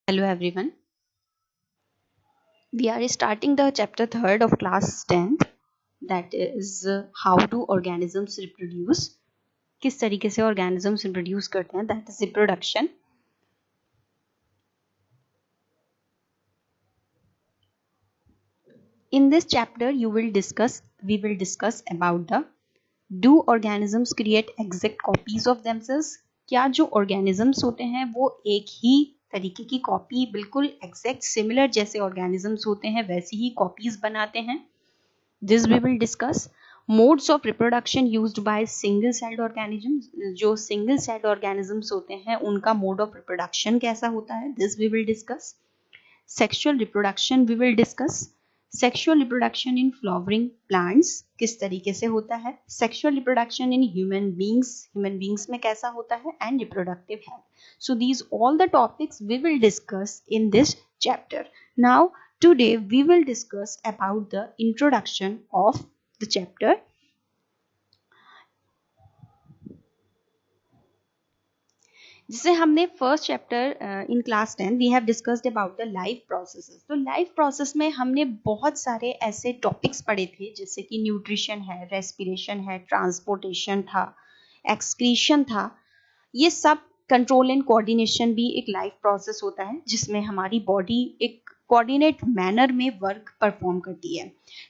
Hello everyone. We are starting the chapter 3rd of class 10th, that is how do organisms reproduce. किस तरीके से organisms reproduce करते हैं, that is reproduction. In this chapter we will discuss about the do organisms create exact copies of themselves. क्या जो organisms होते हैं वो एक ही तरीके की कॉपी बिल्कुल एग्जैक्ट सिमिलर जैसे ऑर्गेनिजम्स होते हैं वैसी ही कॉपीज बनाते हैं. This we will discuss. Modes of reproduction used by single celled organisms. जो सिंगल सेल्ड ऑर्गेनिजम्स होते हैं उनका मोड ऑफ रिप्रोडक्शन कैसा होता है, this we will discuss. Sexual reproduction we will discuss. Sexual reproduction in flowering plants किस तरीके से होता है. Sexual reproduction in human beings में कैसा होता है, and reproductive health. So these all the topics we will discuss in this chapter. Now today we will discuss about the introduction of the chapter. जिसे हमने first chapter in class 10 we have discussed about the life processes. तो life process में हमने बहुत सारे ऐसे topics पढ़े थे जैसे कि न्यूट्रिशन है, रेस्पिरेशन है, ट्रांसपोर्टेशन था, एक्सक्रीशन था. ये सब कंट्रोल एंड कोऑर्डिनेशन भी एक लाइफ प्रोसेस होता है जिसमें हमारी बॉडी एक कोऑर्डिनेट मैनर में वर्क परफॉर्म करती है.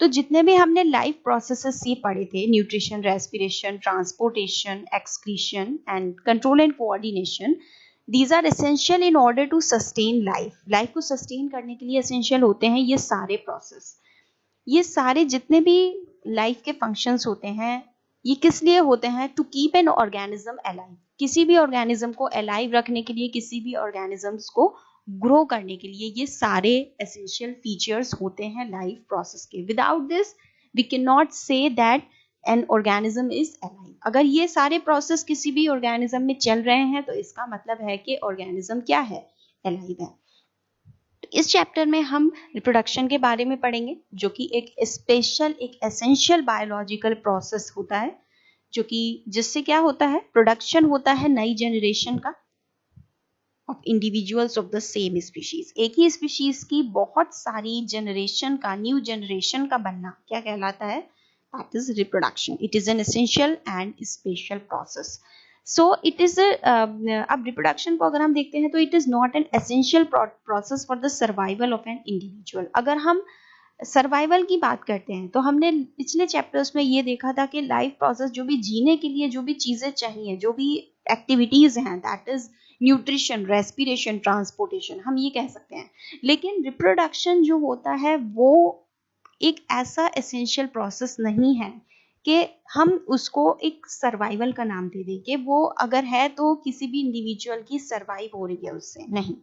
तो जितने भी हमने लाइफ प्रोसेसेस ये पढ़े थे, nutrition, respiration, transportation, excretion and control and coordination, these are essential in order to sustain life. Life को सस्टेन करने के लिए एसेंशियल होते हैं ये सारे प्रोसेस. ये सारे जितने भी लाइफ के फंक्शंस होते हैं ये किस लिए होते हैं, to keep an organism alive. किसी भी ऑर्गेनिज्म को अलाइव रखने के लिए, किसी भी ऑर्गेनिजम्स को ग्रो करने के लिए ये सारे एसेंशियल फीचर्स होते हैं लाइफ प्रोसेस के. Without this we can not say that an organism is alive. अगर ये सारे प्रोसेस किसी भी ऑर्गेनिज्म में चल रहे हैं तो इसका मतलब है कि ऑर्गेनिज्म क्या है, अलाइव है. इस चैप्टर में हम रिप्रोडक्शन के बारे में पढ़ेंगे जो कि एक स्पेशल, एक एसेंशियल बायोलॉजिकल प्रोसेस होता है जो कि जिससे क्या होता है, प्रोडक्शन होता है नई जनरेशन का of individuals of the same species. एक ही स्पीशीज की बहुत सारी जनरेशन का, न्यू जनरेशन का बनना क्या कहलाता है, that is reproduction. It is an essential and special process. So it is अब रिप्रोडक्शन को अगर हम देखते हैं तो it is not an essential process for the survival of an individual. अगर हम सर्वाइवल की बात करते हैं तो हमने पिछले चैप्टर्स में ये देखा था कि लाइफ प्रोसेस जो भी जीने के लिए जो भी चीजें चाहिए, जो भी एक्टिविटीज हैं, that is nutrition, respiration, transportation, हम ये कह सकते हैं. लेकिन रिप्रोडक्शन जो होता है वो एक ऐसा एसेंशियल प्रोसेस नहीं है कि हम उसको एक सर्वाइवल का नाम दे दें कि वो अगर है तो किसी भी इंडिविजुअल की सर्वाइव हो रही है उससे, नहीं.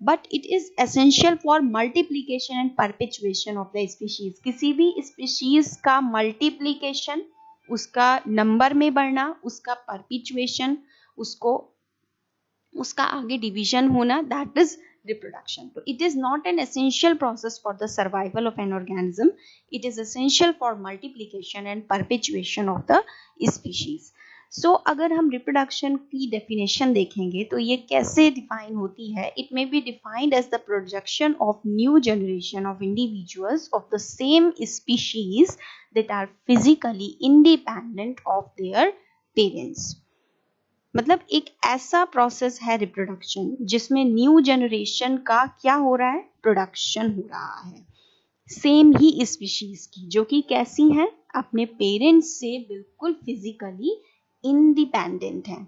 But it is essential for multiplication and perpetuation of the species. किसी भी स्पीशीज का मल्टीप्लीकेशन, उसका नंबर में बढ़ना, उसका परपेचुएशन, उसका आगे डिवीजन होना, that is reproduction. So it is not an essential process for the survival of an organism. It is essential for multiplication and perpetuation of the species. So अगर हम reproduction की definition देखेंगे तो ये कैसे define होती है, it may be defined as the projection of new generation of individuals of the same species that are physically independent of their parents. मतलब एक ऐसा प्रोसेस है रिप्रोडक्शन जिसमें न्यू जनरेशन का क्या हो रहा है, प्रोडक्शन हो रहा है सेम ही स्पीशीज की, जो कि कैसी हैं, अपने पेरेंट्स से बिल्कुल फिजिकली इंडिपेंडेंट हैं.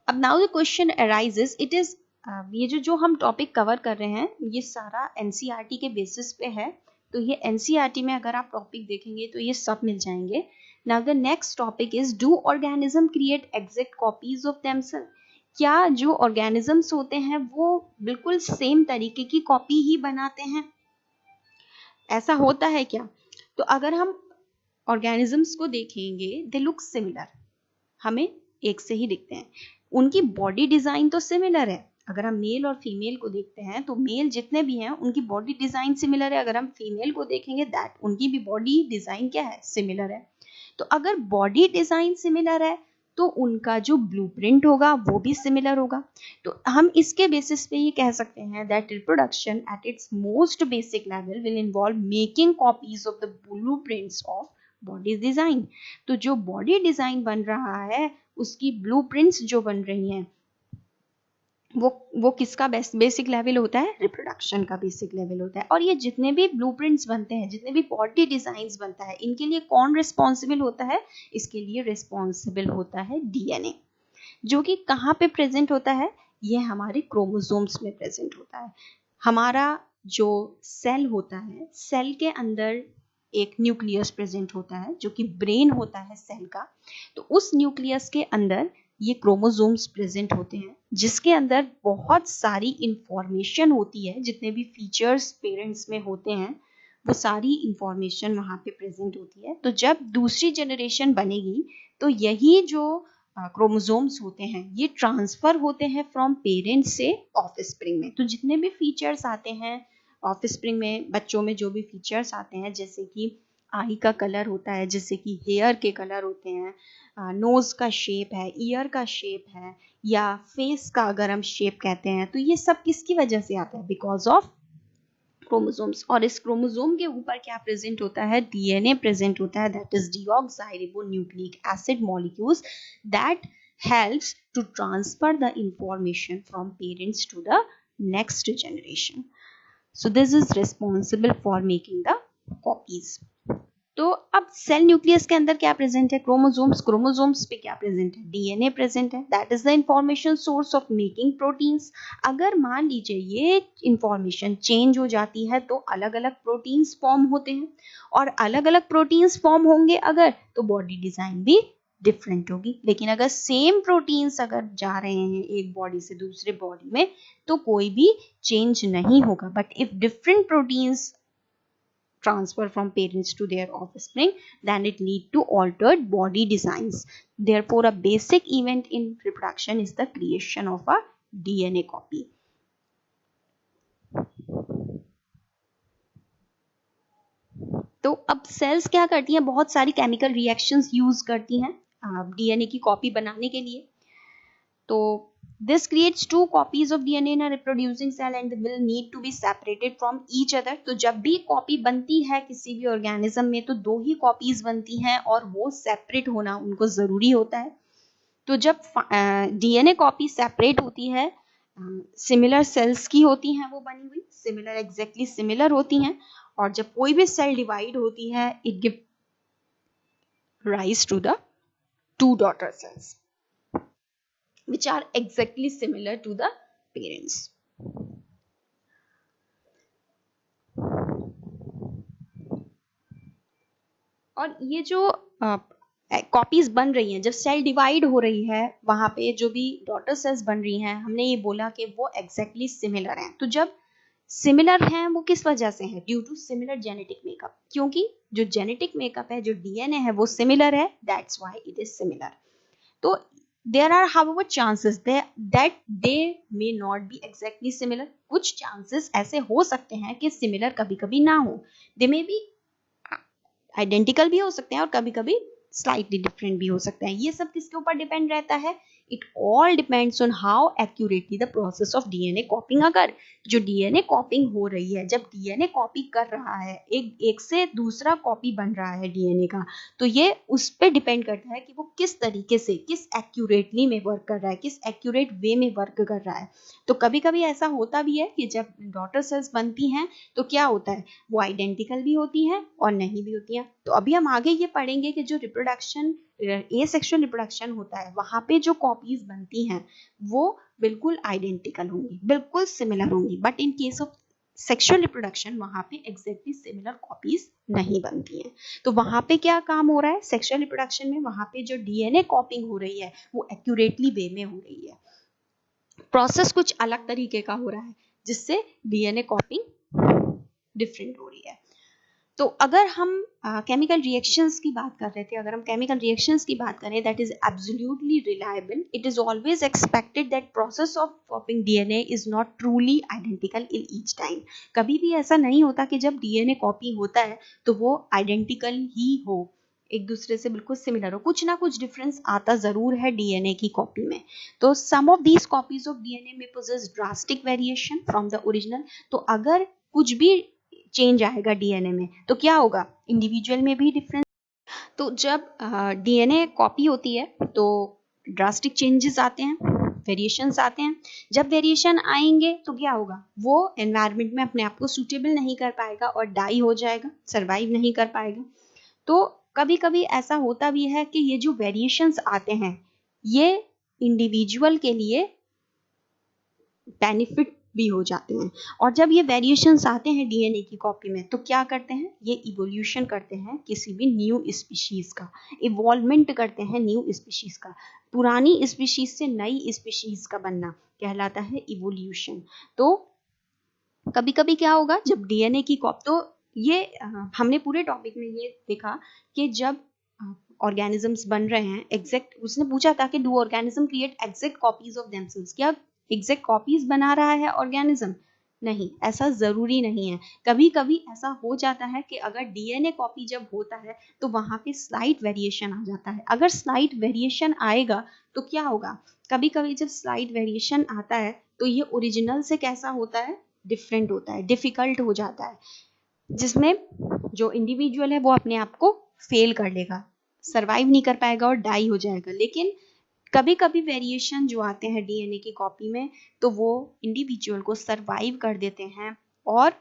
अब now the question arises, it is ये जो हम टॉपिक कवर कर रहे हैं ये सारा एनसीईआरटी के बेसिस पे है. तो ये एनसीईआरटी में अगर आप टॉपिक देखेंगे तो ये सब मिल जाएंगे. Now the next topic is do organism create exact copies of themselves. क्या जो ऑर्गेनिजम्स होते हैं वो बिल्कुल सेम तरीके की कॉपी ही बनाते हैं, ऐसा होता है क्या? तो अगर हम ऑर्गेनिजम्स को देखेंगे दे लुक सिमिलर, हमें एक से ही दिखते हैं. उनकी बॉडी डिजाइन तो सिमिलर है. अगर हम मेल और फीमेल को देखते हैं तो मेल जितने भी हैं उनकी बॉडी डिजाइन सिमिलर है. अगर हम फीमेल को देखेंगे दैट उनकी भी बॉडी डिजाइन क्या है, सिमिलर है. तो अगर बॉडी डिजाइन सिमिलर है तो उनका जो ब्लूप्रिंट होगा वो भी सिमिलर होगा। तो हम इसके बेसिस पे ये कह सकते हैं that reproduction at its most basic level will involve making copies of the blueprints of body design. तो जो बॉडी डिजाइन बन रहा है उसकी ब्लूप्रिंट्स जो बन रही हैं वो किसका बेसिक लेवल होता है, रिप्रोडक्शन का बेसिक लेवल होता है। और ये जितने भी ब्लूप्रिंट्स बनते हैं, जितने भी बॉडी डिजाइन्स बनता है, इनके लिए कौन रिस्पॉन्सिबल होता है, इसके लिए रिस्पॉन्सिबल होता है डीएनए, जो कि कहाँ पे प्रेजेंट होता है, ये हमारे क्रोमोसोम्स में प्रेजेंट होता है। हमारा जो सेल होता है, सेल के अंदर एक न्यूक्लियस प्रेजेंट होता है जो कि ब्रेन होता है सेल का। तो उस न्यूक्लियस के अंदर ये क्रोमोसोम्स प्रेजेंट होते हैं जिसके अंदर बहुत सारी इंफॉर्मेशन होती है। जितने भी फीचर्स पेरेंट्स में होते हैं वो सारी इंफॉर्मेशन वहाँ पे प्रेजेंट होती है। तो जब दूसरी जनरेशन बनेगी तो यही जो क्रोमोसोम्स होते हैं ये ट्रांसफर होते हैं फ्रॉम पेरेंट्स से ऑफस्प्रिंग में। तो जितने भी फीचर्स आते हैं ऑफस्प्रिंग में, बच्चों में जो भी फीचर्स आते हैं, जैसे कि आई का कलर होता है, जैसे कि हेयर के कलर होते हैं, नोज का शेप है, ईयर का शेप है, या फेस का अगर हम शेप कहते हैं, तो ये सब किसकी वजह से आता है, बिकॉज ऑफ क्रोमोसोम्स। और इस क्रोमोसोम के ऊपर क्या प्रेजेंट होता है, डीएनए प्रेजेंट होता है, that is deoxyribonucleic acid molecules that helps to transfer the information from parents to the next generation. So this is responsible for making the copies. तो अब सेल न्यूक्लियस के अंदर क्या प्रेजेंट है, क्रोमोसोम्स। क्रोमोसोम्स पे क्या प्रेजेंट है, DNA present है, that is the information source of making proteins. अगर मान लीजिए ये इंफॉर्मेशन चेंज हो जाती है तो अलग अलग प्रोटीन्स फॉर्म होते हैं, और अलग अलग प्रोटीन्स फॉर्म होंगे अगर, तो बॉडी डिजाइन भी डिफरेंट होगी। लेकिन अगर सेम प्रोटीन्स अगर जा रहे हैं एक बॉडी से दूसरे बॉडी में तो कोई भी चेंज नहीं होगा। But if different proteins transfer from parents to their offspring, then it lead to altered body designs. Therefore, a basic event in reproduction is the creation of a DNA copy. तो अब sales क्या करती हैं, बहुत सारी chemical reactions use करती हैं DNA की कॉपी बनाने के लिए। तो this creates two copies of DNA in a reproducing cell and will need to be separated from each other. तो जब भी कॉपी बनती है किसी भी ऑर्गेनिज्म में तो दो ही कॉपीज बनती हैं और वो सेपरेट होना उनको जरूरी होता है। तो जब डीएनए कॉपी सेपरेट होती है, सिमिलर सेल्स की होती हैं वो बनी हुई, सिमिलर एग्जैक्टली सिमिलर होती हैं, और जब कोई भी सेल डिवाइड होती है it give rise to the two daughter cells which are exactly similar to the parents. और ये जो कॉपीज बन रही हैं, जब सेल डिवाइड हो रही है वहां पे जो भी डॉटर सेल्स बन रही हैं, हमने ये बोला कि वो एग्जैक्टली सिमिलर हैं। तो जब सिमिलर हैं वो किस वजह से है, due to similar genetic makeup, क्योंकि जो जेनेटिक मेकअप है, जो डीएनए है वो सिमिलर है, that's why it is similar. तो there are however chances that they may not be exactly similar. कुछ chances ऐसे हो सकते हैं कि similar कभी कभी ना हो, they may be identical भी हो सकते हैं और कभी कभी slightly different भी हो सकते हैं। ये सब किसके ऊपर डिपेंड रहता है, it all depends on how accurately the process of DNA copying अगर जो DNA copying हो रही है, जब DNA कॉपी कर रहा है, एक से दूसरा कॉपी बन रहा है DNA का, तो ये उस पर डिपेंड करता है कि वो किस तरीके से, किस एक्यूरेटली में वर्क कर रहा है, किस एक्यूरेट वे में वर्क कर रहा है। तो कभी कभी ऐसा होता भी है कि जब डॉटर सेल्स बनती हैं तो क्या होता है, वो आइडेंटिकल भी होती हैं और नहीं भी होती हैं। तो अभी हम आगे ये पढ़ेंगे कि जो रिप्रोडक्शन, एसेक्सुअल रिप्रोडक्शन होता है, वहां पे जो कॉपीज बनती हैं वो बिल्कुल आइडेंटिकल होंगी, बिल्कुल सिमिलर होंगी। But in case of sexual reproduction वहां पे एग्जैक्टली सिमिलर कॉपीज नहीं बनती हैं। तो वहां पे क्या काम हो रहा है, सेक्सुअल रिप्रोडक्शन में वहां पे जो डीएनए कॉपिंग हो रही है वो एक्यूरेटली वे में हो रही है, प्रोसेस कुछ अलग तरीके का हो रहा है जिससे डीएनए कॉपिंग डिफरेंट हो रही है। तो अगर हम केमिकल रिएक्शंस की बात कर रहे थे, अगर हम केमिकल रिएक्शंस की बात करें, that is absolutely reliable, it is always expected that process of कॉपिंग DNA is not truly identical in each time. कभी भी ऐसा नहीं होता कि जब डीएनए कॉपी होता है तो वो आइडेंटिकल ही हो एक दूसरे से बिल्कुल सिमिलर हो, कुछ ना कुछ डिफरेंस आता जरूर है डीएनए की कॉपी में। तो some of these copies of DNA में possess drastic variation from the original. तो अगर कुछ भी चेंज आएगा डीएनए में तो क्या होगा, इंडिविजुअल में भी डिफरेंस। तो जब डीएनए कॉपी होती है तो ड्रास्टिक चेंजेस आते हैं, वेरिएशंस आते हैं। जब वेरिएशन आएंगे तो क्या होगा, वो एनवायरनमेंट में अपने आप को सूटेबल नहीं कर पाएगा और डाई हो जाएगा, सरवाइव नहीं कर पाएगा। तो कभी कभी ऐसा होता भी है कि ये जो वेरिएशंस आते हैं ये इंडिविजुअल के लिए बेनिफिट भी हो जाते हैं। और जब ये वेरिएशंस आते हैं डीएनए की कॉपी में तो क्या करते हैं, ये इवोल्यूशन करते हैं किसी भी न्यू स्पीशीज का, इवॉल्वमेंट करते हैं न्यू स्पीशीज का। पुरानी स्पीशीज से नई स्पीशीज का बनना कहलाता है इवोल्यूशन। तो कभी कभी क्या होगा जब डीएनए की कॉपी, तो ये हमने पूरे टॉपिक में ये देखा कि जब ऑर्गेनिजम्स बन रहे हैं एग्जैक्ट, उसने पूछा था कि do organism create exact copies of themselves, क्या एग्जैक्ट कॉपीज बना रहा है ऑर्गेनिज्म? नहीं, ऐसा जरूरी नहीं है। कभी कभी ऐसा हो जाता है कि अगर डीएनए कॉपी जब होता है तो वहां पे स्लाइट वेरिएशन आ जाता है। अगर स्लाइट वेरिएशन आएगा तो क्या होगा, कभी कभी जब स्लाइट वेरिएशन आता है तो ये ओरिजिनल से कैसा होता है, डिफरेंट होता है, डिफिकल्ट हो जाता है, जिसमें जो इंडिविजुअल है वो अपने आप को फेल कर लेगा, सरवाइव नहीं कर पाएगा और डाई हो जाएगा। लेकिन कभी कभी वेरिएशन जो आते हैं डीएनए की कॉपी में तो वो इंडिविजुअल को सरवाइव कर देते हैं और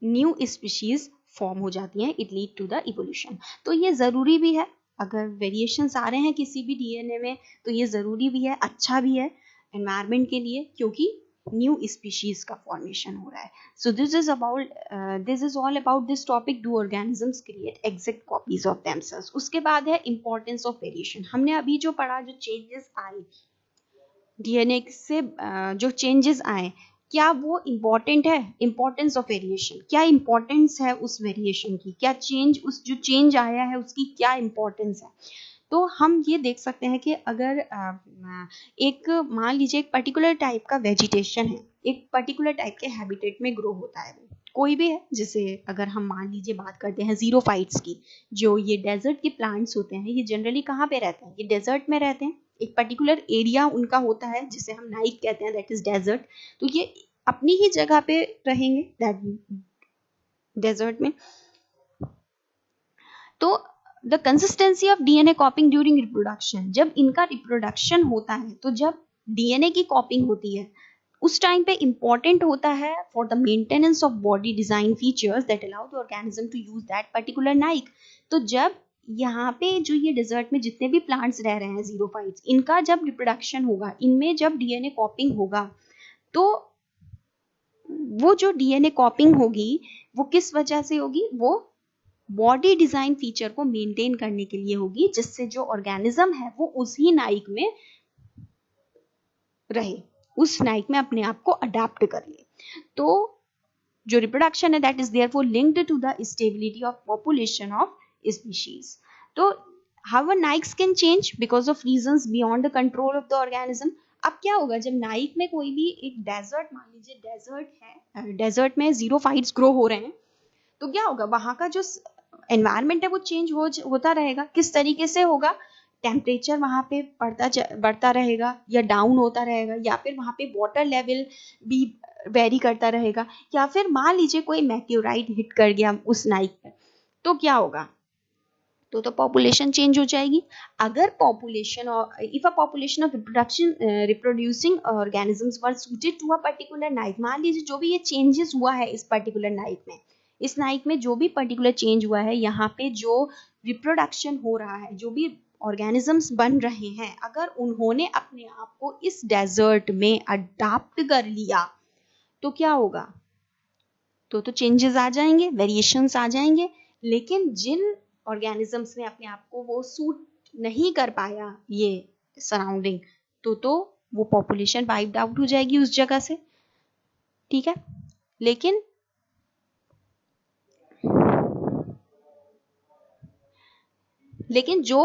न्यू स्पीशीज फॉर्म हो जाती हैं, it lead to the evolution. तो ये जरूरी भी है, अगर वेरिएशंस आ रहे हैं किसी भी डीएनए में तो ये जरूरी भी है, अच्छा भी है एनवायरनमेंट के लिए, क्योंकि न्यू स्पीशीज का फॉर्मेशन हो रहा है। So this is all about this topic, do organisms create exact copies of themselves. उसके बाद है इंपॉर्टेंस ऑफ वेरिएशन। हमने अभी जो पढ़ा, जो चेंजेस आए डीएनए से, जो चेंजेस आए क्या वो इम्पोर्टेंट है, इंपॉर्टेंस ऑफ वेरिएशन, क्या इंपॉर्टेंस है उस वेरिएशन की, क्या चेंज, उस जो चेंज आया है उसकी क्या इंपॉर्टेंस है। तो हम ये देख सकते हैं कि अगर एक मान लीजिए एक पर्टिकुलर टाइप का वेजिटेशन है, एक पर्टिकुलर टाइप के हैबिटेट में ग्रो होता है, कोई भी है, जैसे अगर हम मान लीजिए बात करते हैं जीरोफाइट्स की, जो ये डेजर्ट के प्लांट्स होते हैं, ये जनरली कहाँ पे रहते हैं, ये डेजर्ट में रहते हैं, एक पर्टिकुलर एरिया उनका होता है जिसे हम नाइक कहते हैं, दैट इज डेजर्ट। तो ये अपनी ही जगह पे रहेंगे डेजर्ट में। तो the consistency of DNA कॉपिंग during reproduction, जब इनका रिप्रोडक्शन होता है तो जब डीएनए की कॉपिंग होती है उस टाइम पे इंपॉर्टेंट होता है for the maintenance of body design features that allow the organism to use that particular niche. तो जब यहाँ पे जो ये डिजर्ट में जितने भी प्लांट्स रह रहे हैं जीरोफाइट्स, इनका जब रिप्रोडक्शन होगा, इनमें जब डीएनए कॉपिंग होगा, तो वो जो डीएनए कॉपिंग होगी वो किस वजह से होगी, वो बॉडी डिजाइन फीचर को मेंटेन करने के लिए होगी, जिससे जो ऑर्गेनिज्म है वो उसी नाइक में रहे, उस नाइक में अपने आप को अडाप्ट कर ले। तो जो रिप्रोडक्शन है that is therefore linked to the stability of population of species. तो how niches can change because of reasons beyond the control of the organism. अब क्या होगा जब नाइक में कोई भी एक डेजर्ट, मान लीजिए डेजर्ट है, डेजर्ट में जीरोफाइट्स ग्रो हो रहे हैं, तो क्या होगा, वहां का जो एनवायरनमेंट है वो चेंज होता रहेगा। किस तरीके से होगा, टेम्परेचर वहां पे बढ़ता रहेगा या डाउन होता रहेगा, या फिर वहां पे वाटर लेवल भी वेरी करता रहेगा, या फिर मान लीजिए कोई मेटेओराइट हिट कर गया उस नाइक पर, तो क्या होगा, तो पॉपुलेशन चेंज हो जाएगी। अगर population if a population of reproducing organisms were suited to a particular niche, मान लीजिए जो भी ये चेंजेस हुआ है इस पर्टिकुलर नाइक में, इस नाइक में जो भी पर्टिकुलर चेंज हुआ है, यहाँ पे जो रिप्रोडक्शन हो रहा है, जो भी ऑर्गेनिजम्स बन रहे हैं, अगर उन्होंने अपने आप को इस डेजर्ट में अडाप्ट कर लिया तो क्या होगा, तो चेंजेस आ जाएंगे, वेरिएशंस आ जाएंगे। लेकिन जिन ऑर्गेनिजम्स ने अपने आप को वो सूट नहीं कर पाया ये सराउंडिंग, तो वो पॉपुलेशन वाइप्ड आउट हो जाएगी उस जगह से, ठीक है। लेकिन जो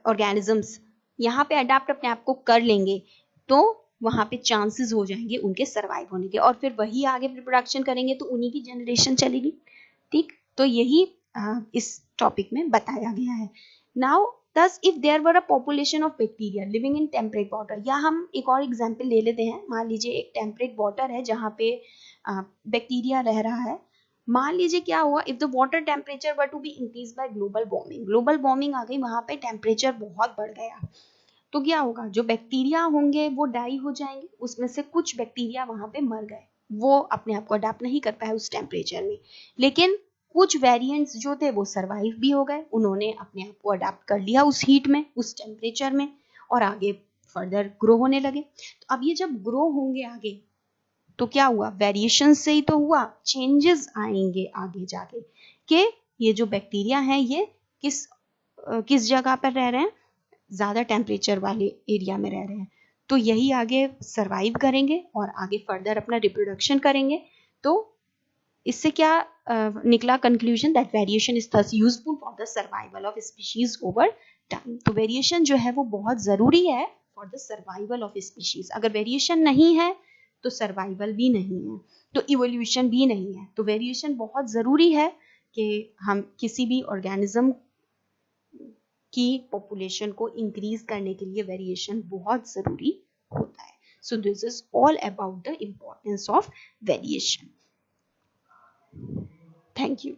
ऑर्गेनिजम्स यहाँ पे अडाप्ट अपने आप को कर लेंगे तो वहां पे चांसेस हो जाएंगे उनके सरवाइव होने के, और फिर वही आगे रिप्रोडक्शन करेंगे तो उन्हीं की जनरेशन चलेगी, ठीक। तो यही इस टॉपिक में बताया गया है. Now thus if there were a population of bacteria living in temperate water, या हम एक और एग्जांपल ले लेते हैं. मान लीजिए एक टेम्परेट वाटर है जहाँ पे बैक्टीरिया रह रहा है. मान लीजिए क्या हुआ, if the water temperature were to be increase by global warming, global warming आ गई, वहां पे टेम्परेचर बहुत बढ़ गया, तो क्या होगा, जो बैक्टीरिया होंगे वो डाई हो जाएंगे, उसमें से कुछ बैक्टीरिया वहां पे मर गए, वो अपने आप को अडेप्ट नहीं कर पाए उस टेम्परेचर में. लेकिन कुछ वेरिएंट्स जो थे वो सरवाइव भी हो गए, उन्होंने अपने आप को अडेप्ट कर लिया उस हीट में, उस टेम्परेचर में, और आगे फर्दर ग्रो होने लगे. तो अब ये जब ग्रो होंगे आगे, तो क्या हुआ, वेरिएशन से ही तो हुआ, चेंजेस आएंगे आगे जाके कि ये जो बैक्टीरिया है ये किस जगह पर रह रहे हैं, ज्यादा टेम्परेचर वाले एरिया में रह रहे हैं, तो यही आगे सरवाइव करेंगे और आगे फर्दर अपना रिप्रोडक्शन करेंगे. तो इससे क्या निकला conclusion, that variation is thus useful for the survival of species over time. तो वेरिएशन जो है वो बहुत जरूरी है for the survival of species. अगर वेरिएशन नहीं है तो सर्वाइवल भी नहीं है, तो इवोल्यूशन भी नहीं है. तो वेरिएशन बहुत जरूरी है कि हम किसी भी ऑर्गेनिज्म की पॉपुलेशन को इंक्रीज करने के लिए वेरिएशन बहुत जरूरी होता है. So this is all about the importance of variation. Thank you.